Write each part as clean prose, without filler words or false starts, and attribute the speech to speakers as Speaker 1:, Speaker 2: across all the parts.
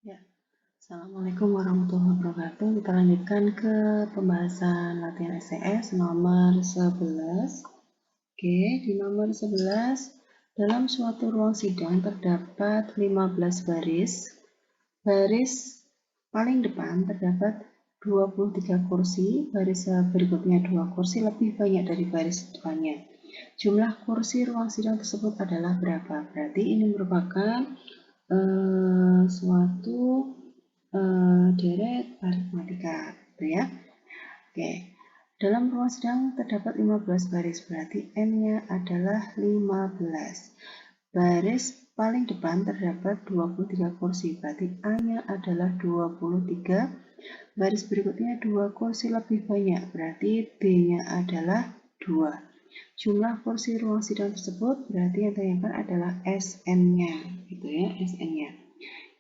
Speaker 1: Ya, Assalamualaikum warahmatullahi wabarakatuh. Kita lanjutkan ke pembahasan latihan STS nomor 11. Oke, di nomor 11, dalam suatu ruang sidang terdapat 15 baris. Baris paling depan terdapat 23 kursi, baris berikutnya 2 kursi lebih banyak dari baris depannya. Jumlah kursi ruang sidang tersebut adalah berapa? Berarti ini merupakan suatu deret aritmatika, gitu ya. Oke, dalam ruang sidang terdapat 15 baris, berarti N-nya adalah 15. Baris paling depan terdapat 23 kursi, berarti A-nya adalah 23. Baris berikutnya 2 kursi lebih banyak, berarti B-nya adalah 2. Jumlah kursi ruang sidang tersebut berarti yang ditanyakan adalah SN-nya, gitu ya, SN-nya.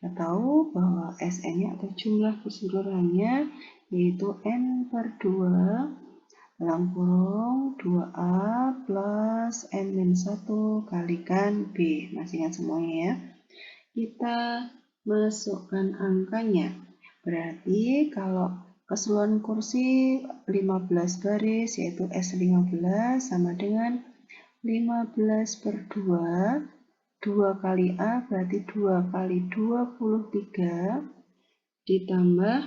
Speaker 1: Kita tahu bahwa SN-nya atau jumlah keseluruhannya yaitu N per 2 dalam kurung 2A plus N-1 kalikan B. Masih ingat semuanya ya. Kita masukkan angkanya. Berarti kalau keseluruhan kursi 15 baris yaitu S15 sama dengan 15 per 2. 2 kali A berarti 2 kali 23 ditambah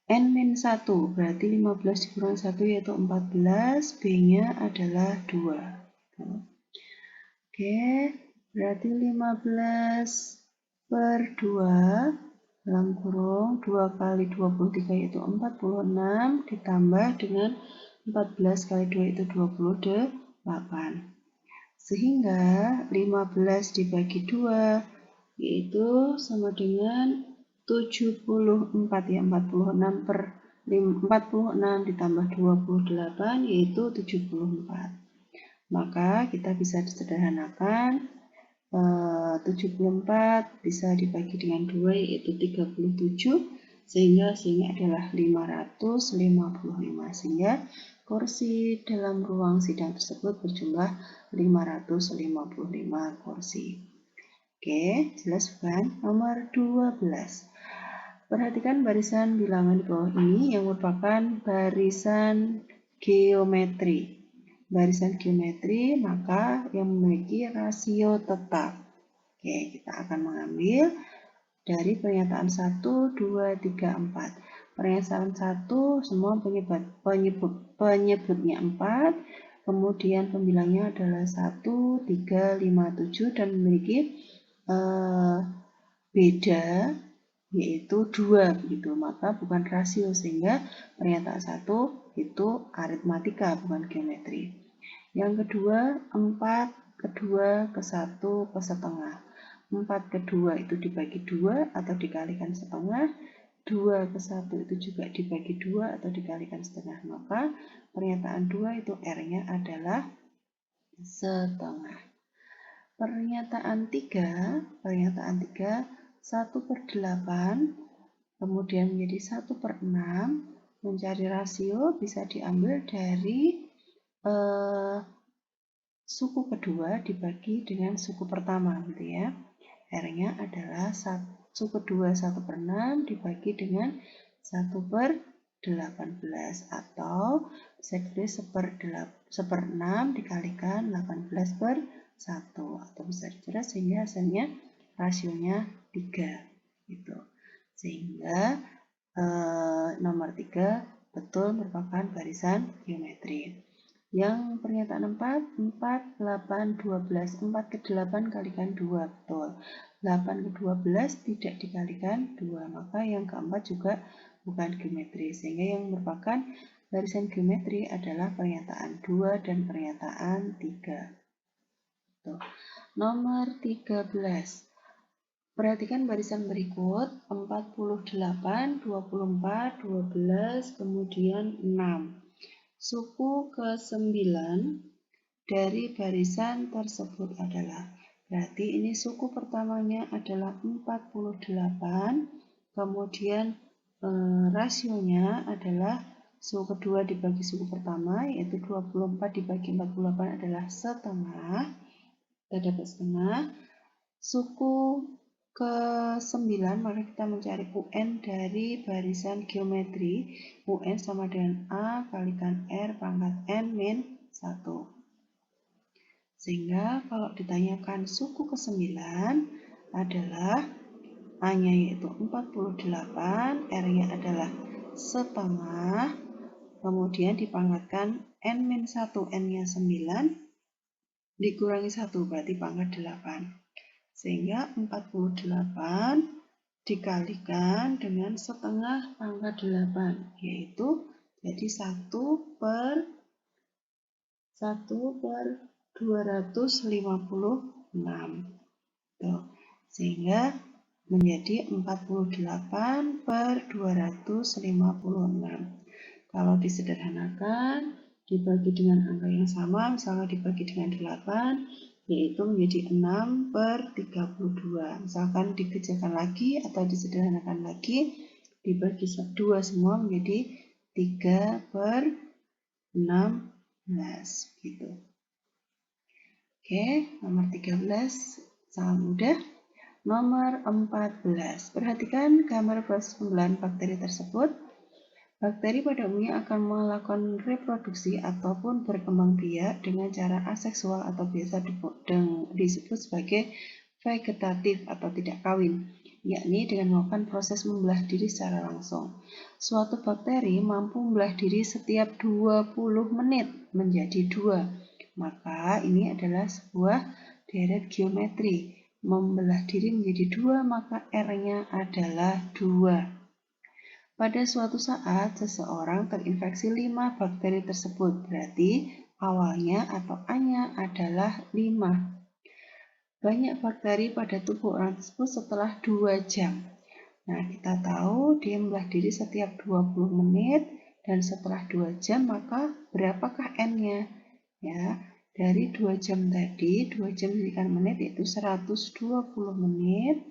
Speaker 1: N-1 berarti 15 dikurang 1 yaitu 14, B-nya adalah 2. Oke, berarti 15 per 2 dalam kurung 2 kali 23 yaitu 46 ditambah dengan 14 kali 2 itu 28. Sehingga 15 dibagi 2 yaitu sama dengan 74 ya, 46 per 46 ditambah 28 yaitu 74. Maka kita bisa disederhanakan 74 bisa dibagi dengan 2 yaitu 37 sehingga hasilnya adalah 555 sehingga kursi dalam ruang sidang tersebut berjumlah 555 kursi. Oke, jelas bukan? Nomor 12. Perhatikan barisan bilangan di bawah ini yang merupakan barisan geometri. Barisan geometri maka yang memiliki rasio tetap. Oke, kita akan mengambil dari pernyataan 1, 2, 3, 4. Pernyataan 1 semua penyebutnya 4, kemudian pembilangnya adalah 1, 3, 5, 7 dan memiliki beda yaitu 2 begitu. Maka bukan rasio sehingga pernyataan 1 itu aritmatika bukan geometri. Yang kedua 4 ke 2 ke 1 ke setengah. 4 ke 2 itu dibagi 2 atau dikalikan setengah. 2 ke 1 itu juga dibagi 2 atau dikalikan setengah. Maka pernyataan 2 itu R-nya adalah setengah. Pernyataan 3, 1 per 8, kemudian menjadi 1 per 6, mencari rasio bisa diambil dari suku kedua dibagi dengan suku pertama, gitu ya. R-nya adalah suku kedua 1 per 6 dibagi dengan 1 per 18 atau bisa ditulis 1 per 6 dikalikan 18 per 1 atau bisa dijelas sehingga hasilnya rasionya 3 gitu. Sehingga nomor 3 betul merupakan barisan geometri. Yang pernyataan 4, 4, 8, 12. 4 ke 8 kalikan 2, betul. 8 ke 12 tidak dikalikan 2, maka yang keempat juga bukan geometri. Sehingga yang merupakan barisan geometri adalah pernyataan 2 dan pernyataan 3. Tuh. Nomor 13. Perhatikan barisan berikut 48, 24, 12, kemudian 6. Suku ke-9 dari barisan tersebut adalah, berarti ini suku pertamanya adalah 48, kemudian rasionya adalah suku kedua dibagi suku pertama, yaitu 24 dibagi 48 adalah setengah, kita dapat setengah. Suku ke-9, maka kita mencari UN dari barisan geometri. UN sama dengan A kalikan R pangkat N min 1. Sehingga kalau ditanyakan suku ke-9 adalah A-nya yaitu 48, R-nya adalah setengah, kemudian dipangkatkan N-1, N-nya 9, dikurangi 1, berarti pangkat 8. Sehingga 48 dikalikan dengan setengah pangkat 8, yaitu jadi 1 per 256. Tuh. Sehingga menjadi 48 per 256. Kalau disederhanakan, dibagi dengan angka yang sama, misalnya dibagi dengan 8, yaitu menjadi 6 per 32. Misalkan dikerjakan lagi atau disederhanakan lagi, dibagi 2 semua menjadi 3 per 16. Gitu. Oke, nomor 13 sangat mudah. Nomor 14. Perhatikan gambar proses pembelahan bakteri tersebut. Bakteri pada umumnya akan melakukan reproduksi ataupun berkembang biak dengan cara aseksual atau biasa disebut sebagai vegetatif atau tidak kawin, yakni dengan melakukan proses membelah diri secara langsung. Suatu bakteri mampu membelah diri setiap 20 menit menjadi 2. Maka ini adalah sebuah deret geometri. Membelah diri menjadi 2, maka R-nya adalah 2. Pada suatu saat, seseorang terinfeksi 5 bakteri tersebut, berarti awalnya atau A-nya adalah 5. Banyak bakteri pada tubuh orang tersebut setelah 2 jam. Nah, kita tahu dia membelah diri setiap 20 menit, dan setelah 2 jam, maka berapakah N-nya? Ya, dari 2 jam tadi, 2 jam dikalikan menit yaitu 120 menit,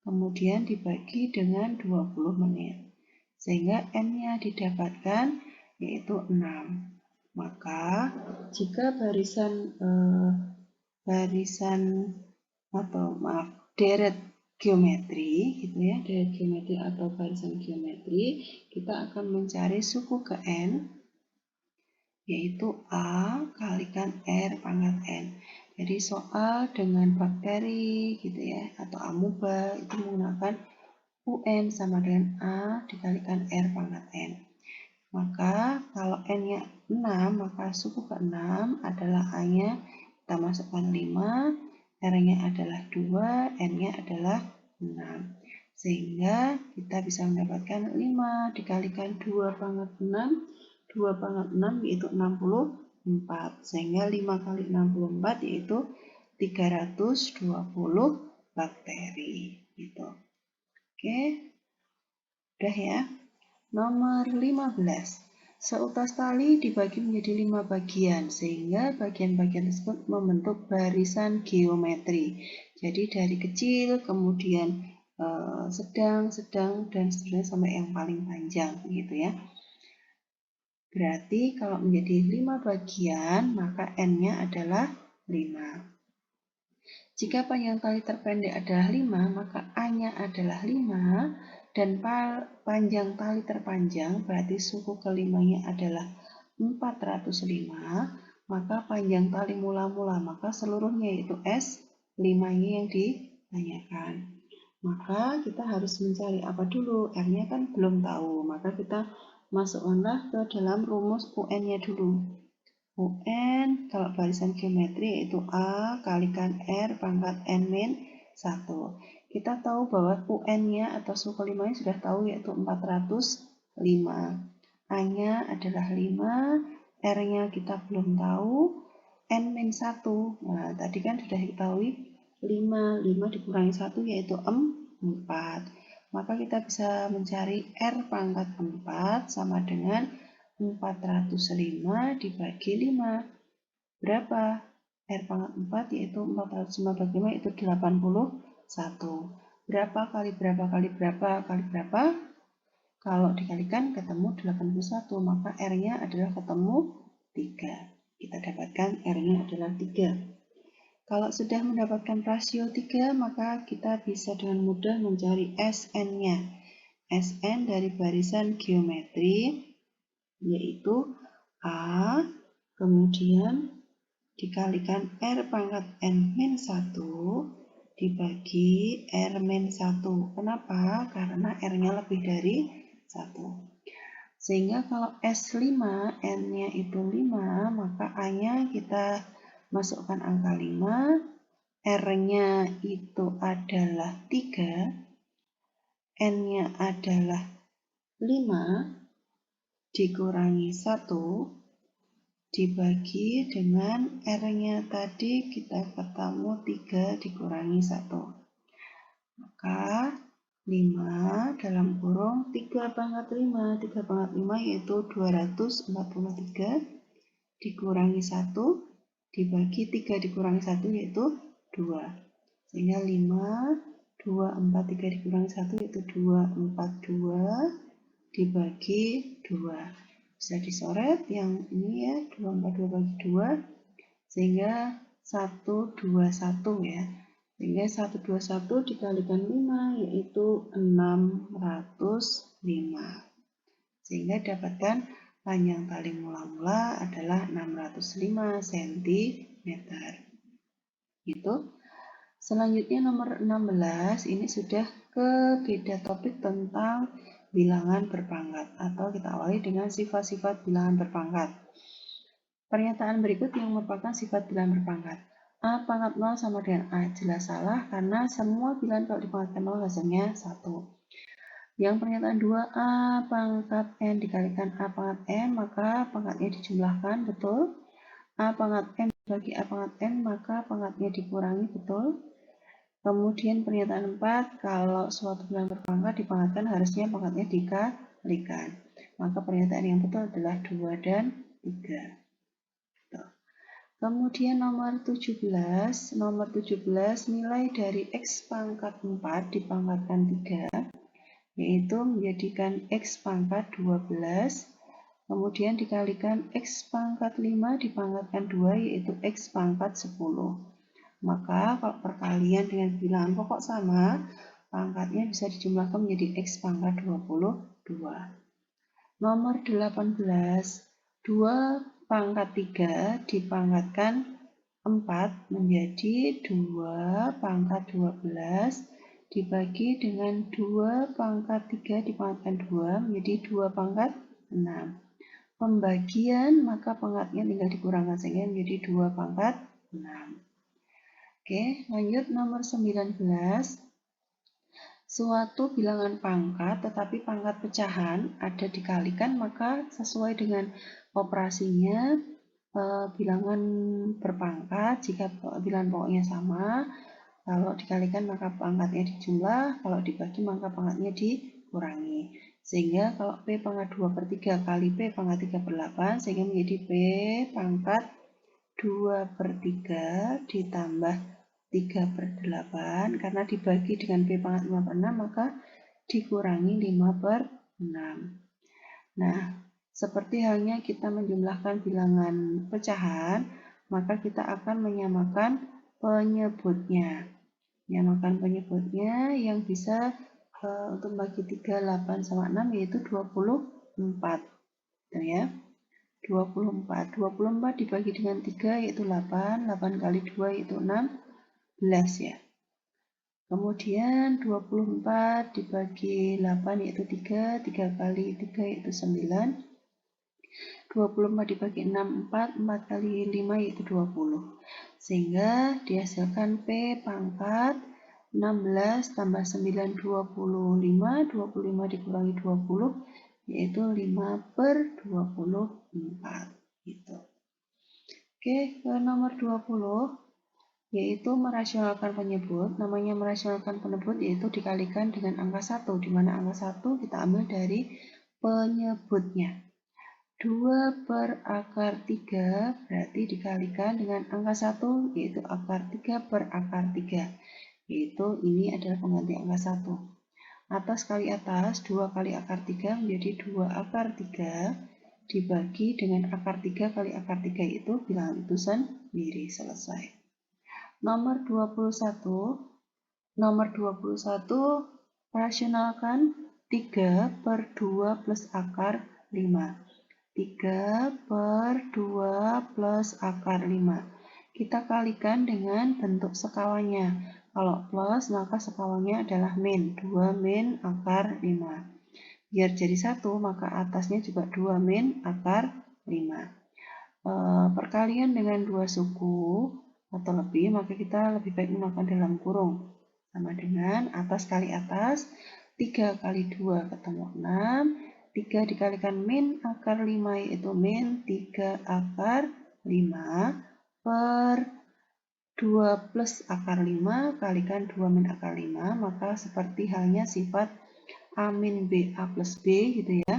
Speaker 1: kemudian dibagi dengan 20 menit. Sehingga N-nya didapatkan yaitu 6. Maka jika deret geometri gitu ya, deret geometri atau barisan geometri, kita akan mencari suku ke N yaitu A kalikan R pangkat N. Jadi soal dengan bakteri gitu ya atau amuba itu menggunakan UN sama dengan A dikalikan R pangkat N. Maka kalau N-nya 6, maka suku ke-6 adalah A-nya kita masukkan 5, R-nya adalah 2, N-nya adalah 6. Sehingga kita bisa mendapatkan 5 dikalikan 2 pangkat 6, 2 pangkat 6 yaitu 64. Sehingga 5 kali 64 yaitu 320 bakteri. Gitu. Oke, udah ya. Nomor 15. Seutas tali dibagi menjadi 5 bagian, sehingga bagian-bagian tersebut membentuk barisan geometri. Jadi dari kecil, kemudian sedang, dan seterusnya sampai yang paling panjang, gitu ya. Berarti kalau menjadi 5 bagian, maka N-nya adalah 5. Jika panjang tali terpendek adalah 5, maka A-nya adalah 5, dan panjang tali terpanjang, berarti suku kelimanya adalah 405, maka panjang tali mula-mula, maka seluruhnya yaitu S, 5-nya yang ditanyakan. Maka kita harus mencari apa dulu, R-nya kan belum tahu, maka kita masukkanlah ke dalam rumus UN-nya dulu. UN kalau barisan geometri yaitu A kalikan R pangkat N min 1. Kita tahu bahwa UN-nya atau suku kelimanya sudah tahu yaitu 405. A-nya adalah 5, R-nya kita belum tahu, N min 1. Nah, tadi kan sudah diketahui 5 dikurangi 1 yaitu 4. Maka kita bisa mencari R pangkat 4 sama dengan 405 dibagi 5. Berapa? R pangkat 4 yaitu 405 bagi 5 yaitu 81. Berapa kali berapa kali berapa kali berapa? Kalau dikalikan ketemu 81, maka R-nya adalah ketemu 3. Kita dapatkan R-nya adalah 3. Kalau sudah mendapatkan rasio 3, maka kita bisa dengan mudah mencari SN-nya. SN dari barisan geometri yaitu A, kemudian dikalikan R pangkat N-1 dibagi R-1. Kenapa? Karena R-nya lebih dari 1. Sehingga kalau S5, N-nya itu 5, maka A-nya kita masukkan angka 5, R-nya itu adalah 3, N-nya adalah 5, dikurangi 1, dibagi dengan R-nya tadi kita ketemu 3 dikurangi 1. Maka 5 dalam kurung 3 pangkat 5. 3 pangkat 5 yaitu 243 dikurangi 1 dibagi 3 dikurangi 1 yaitu 2. Sehingga 5, 2, 4, 3 dikurangi 1 yaitu 2, 4, 2 dibagi 2. Bisa dicoret yang ini ya, 2, 4, 2 bagi 2, sehingga 1, 2, 1 ya. Sehingga 1, 2, 1 dikalikan 5 yaitu 605. Sehingga dapatkan panjang tali mula-mula adalah 605 cm. Gitu. Selanjutnya nomor 16, ini sudah ke beda topik tentang bilangan berpangkat, atau kita awali dengan sifat-sifat bilangan berpangkat. Pernyataan berikut yang merupakan sifat bilangan berpangkat. A pangkat 0 sama dengan A. Jelas salah karena semua bilangan kalau dipangkatkan 0 hasilnya 1. Yang pernyataan 2, A pangkat N dikalikan A pangkat N, maka pangkatnya dijumlahkan, betul. A pangkat N dibagi A pangkat N, maka pangkatnya dikurangi, betul. Kemudian pernyataan 4, kalau suatu bilangan berpangkat dipangkatkan harusnya pangkatnya dikalikan. Maka pernyataan yang betul adalah 2 dan 3. Kemudian nomor 17, nilai dari X pangkat 4 dipangkatkan 3, yaitu menjadikan X pangkat 12, kemudian dikalikan X pangkat 5 dipangkatkan 2, yaitu X pangkat 10. Maka kalau perkalian dengan bilangan pokok sama, pangkatnya bisa dijumlahkan menjadi X pangkat 22. Nomor 18, 2 pangkat 3 dipangkatkan 4 menjadi 2 pangkat 12 dibagi dengan 2 pangkat 3 dipangkatkan 2 menjadi 2 pangkat 6. Pembagian maka pangkatnya tinggal dikurangkan sehingga menjadi 2 pangkat 6. Oke, lanjut nomor 19. Suatu bilangan pangkat tetapi pangkat pecahan ada dikalikan, maka sesuai dengan operasinya bilangan berpangkat. Jika bilangan pokoknya sama, kalau dikalikan maka pangkatnya dijumlah, kalau dibagi maka pangkatnya dikurangi. Sehingga kalau P pangkat 2/3 kali P pangkat 3/8 sehingga menjadi P pangkat 2/3 ditambah 3/8, karena dibagi dengan P pangkat 5/6 maka dikurangi 5/6. Nah, seperti halnya kita menjumlahkan bilangan pecahan, maka kita akan menyamakan penyebutnya. Menyamakan penyebutnya yang bisa untuk bagi 3, 8 sama 6 yaitu 24. Gitu ya. 24 dibagi dengan 3 yaitu 8, 8 kali 2 yaitu 16 ya. Kemudian 24 dibagi 8 yaitu 3, 3 kali 3 yaitu 9. 24 dibagi 6, 4, 4 kali 5 yaitu 20. Sehingga dihasilkan P pangkat 16 tambah 9, 25, 25 dikurangi 20 yaitu 5/24 gitu. Oke, ke nomor 20 yaitu merasionalkan penyebut. Namanya merasionalkan penyebut yaitu dikalikan dengan angka 1, di mana angka 1 kita ambil dari penyebutnya. 2/3 berarti dikalikan dengan angka 1 yaitu akar 3/3, yaitu ini adalah pengganti angka 1. Atas kali atas 2 kali akar 3 menjadi 2/3 dibagi dengan akar 3 kali akar 3 itu bilangan itu sendiri, selesai. Nomor 21 rasionalkan 3 per 2 plus akar 5. 3 per 2 plus akar 5. Kita kalikan dengan bentuk sekawannya. Kalau plus, maka sekawannya adalah min. 2 min akar 5. Biar jadi 1, maka atasnya juga 2 min akar 5. Perkalian dengan 2 suku atau lebih, maka kita lebih baik menggunakan dalam kurung. Sama dengan atas kali atas, 3 kali 2 ketemu 6, 3 dikalikan min akar 5 yaitu min 3 akar 5 per 2 plus akar 5 kalikan 2 min akar 5, maka seperti halnya sifat A min B A plus B gitu ya.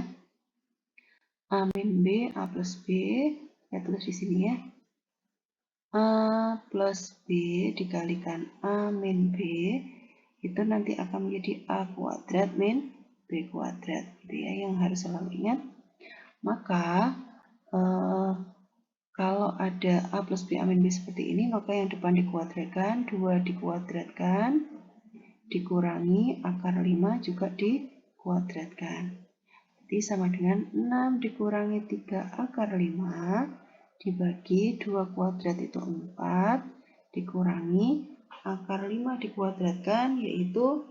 Speaker 1: A min B A plus B, saya tulis di sini ya. A plus B dikalikan A min B itu nanti akan menjadi A kuadrat min B kuadrat gitu ya, yang harus selalu ingat. Maka kalau ada A plus B A min B seperti ini, maka yang depan dikuadratkan, 2 dikuadratkan dikurangi akar 5 juga dikuadratkan. Jadi sama dengan 6 dikurangi 3 akar 5 dibagi 2 kuadrat itu 4 dikurangi akar 5 dikuadratkan yaitu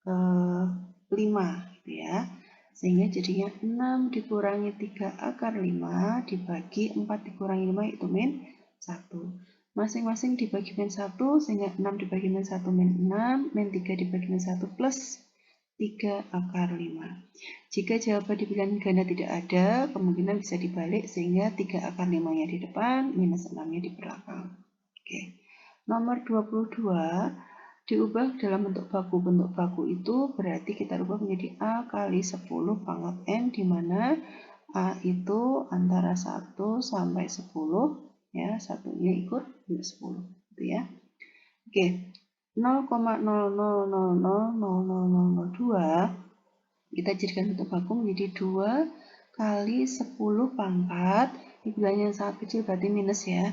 Speaker 1: 5 gitu ya. Sehingga jadinya 6 dikurangi 3 akar 5 dibagi 4 dikurangi 5 yaitu min 1. Masing-masing dibagi min 1 sehingga 6 dibagi min 1 min 6, min 3 dibagi min 1 plus 3 akar 5. Jika jawaban di pilihan ganda tidak ada, kemungkinan bisa dibalik sehingga 3 akar 5-nya di depan, minus 6-nya di belakang. Oke. Nomor 22 diubah dalam bentuk baku. Bentuk baku itu berarti kita ubah menjadi A kali 10 pangkat N, di mana A itu antara 1 sampai 10, ya, satunya ikut 10, gitu ya. Oke. 0,00000002 kita jadikan bentuk baku menjadi 2 kali 10 pangkat, bilangnya yang sangat kecil berarti minus ya.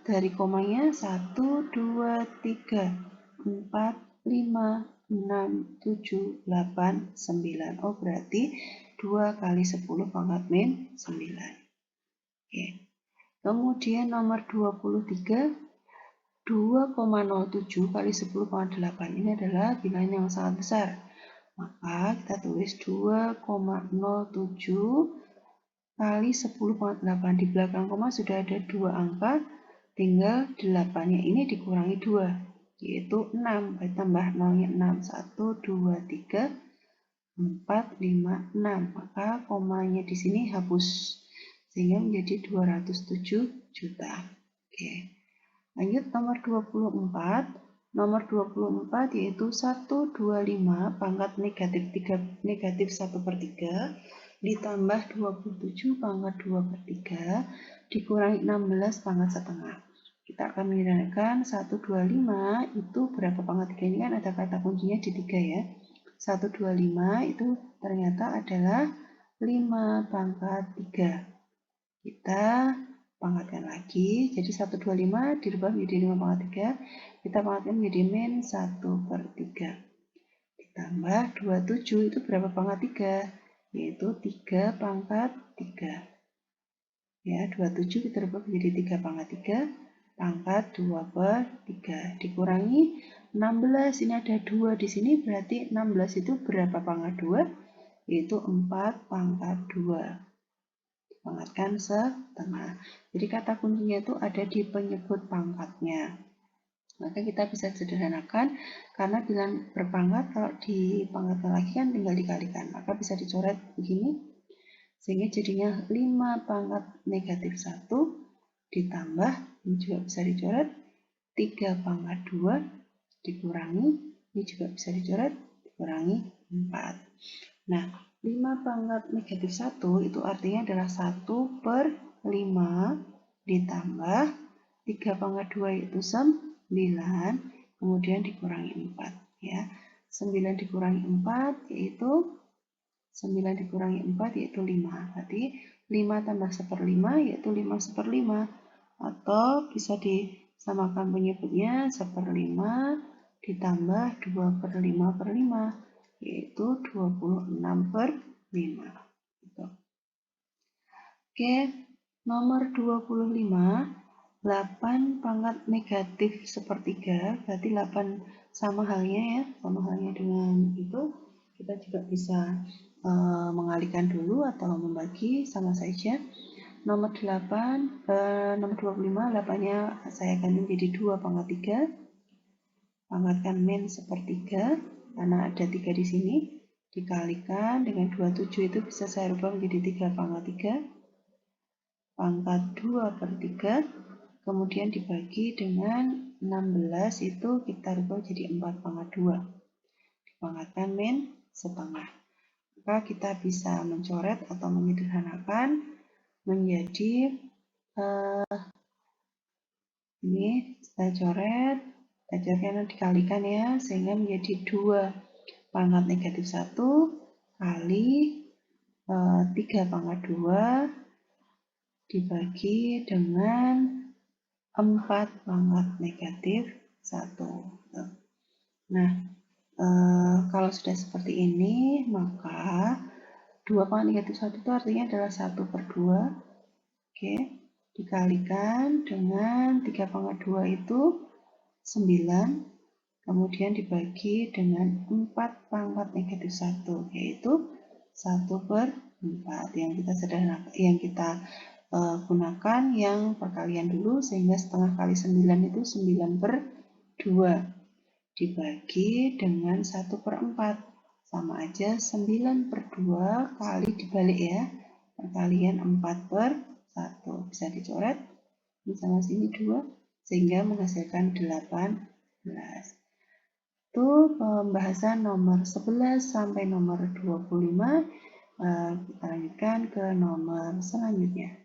Speaker 1: Dari komanya 1, 2, 3, 4, 5, 6, 7, 8, 9. Oh berarti 2 kali 10 pangkat min 9. Oke. Kemudian nomor 23, 2,07 kali 10 pangkat 8. Ini adalah bilangan yang sangat besar. Maka kita tulis 2,07 kali 10 pangkat 8. Di belakang koma sudah ada 2 angka, tinggal 8-nya ini dikurangi 2, yaitu 6. Tambah 0-nya 6. 1, 2, 3, 4, 5, 6. Maka komanya di sini hapus, sehingga menjadi 207 juta. Oke. Lanjut nomor 24. Nomor 24 yaitu 125 pangkat negatif 1/3 ditambah 27 pangkat 2/3 dikurangi 16 pangkat setengah. Kita akan menyederhanakan 125 itu berapa pangkat 3, ini kan ada kata kuncinya di 3 ya. 125 itu ternyata adalah 5 pangkat 3. Kita pangkatkan lagi, jadi 125 dirubah menjadi 5 pangkat 3, kita pangkatkan menjadi min 1/3. Ditambah 27 itu berapa pangkat 3? Yaitu 3 pangkat 3. Ya, 27 kita rubah menjadi 3 pangkat 3, pangkat 2/3. Dikurangi 16, ini ada 2 di sini, berarti 16 itu berapa pangkat 2? Yaitu 4 pangkat 2. Pangkatkan setengah. Jadi kata kuncinya itu ada di penyebut pangkatnya. Maka kita bisa sederhanakan, karena bilangan berpangkat kalau dipangkatkan lagi kan tinggal dikalikan. Maka bisa dicoret begini, sehingga jadinya 5 pangkat negatif 1 ditambah, ini juga bisa dicoret, 3 pangkat 2 dikurangi, ini juga bisa dicoret, dikurangi 4. Nah, 5 pangkat negatif 1 itu artinya adalah 1/5 ditambah 3 pangkat 2 yaitu 9, kemudian dikurangi 4. Ya. 9 dikurangi 4 yaitu 9 dikurangi 4 yaitu 5. Berarti 5 tambah 1/5 yaitu 5/5. Atau bisa Samakan penyebutnya 1/5 ditambah 2/5/5, yaitu 26/5. Gitu. Oke, nomor 25, 8 pangkat negatif sepertiga, berarti 8 sama halnya ya, sama halnya dengan itu. Kita juga bisa mengalihkan dulu atau membagi, sama saja. Nomor 25, 8-nya saya akan menjadi 2 pangkat 3. Pangkatkan min sepertiga, karena ada 3 di sini. Dikalikan dengan 27 itu bisa saya rubah menjadi 3 pangkat 3. Pangkat 2/3, kemudian dibagi dengan 16 itu kita rubah jadi 4 pangkat 2. Dipangkatkan min setengah. Maka kita bisa mencoret atau menyederhanakan menjadi ini kita coret karena dikalikan ya, sehingga menjadi 2 pangkat negatif 1 kali 3 pangkat 2 dibagi dengan 4 pangkat negatif 1. Nah, kalau sudah seperti ini, maka 2 pangkat negatif 1 itu artinya adalah 1/2. Oke, dikalikan dengan 3 pangkat 2 itu 9, kemudian dibagi dengan 4 pangkat negatif 1, yaitu 1/4. Yang kita gunakan yang perkalian dulu, sehingga setengah kali 9 itu 9/2 dibagi dengan 1/4, sama aja 9/2 kali dibalik ya, perkalian 4/1, bisa dicoret, ini sama sini 2, sehingga menghasilkan 18. Itu pembahasan nomor 11 sampai nomor 25. Kita lanjutkan ke nomor selanjutnya.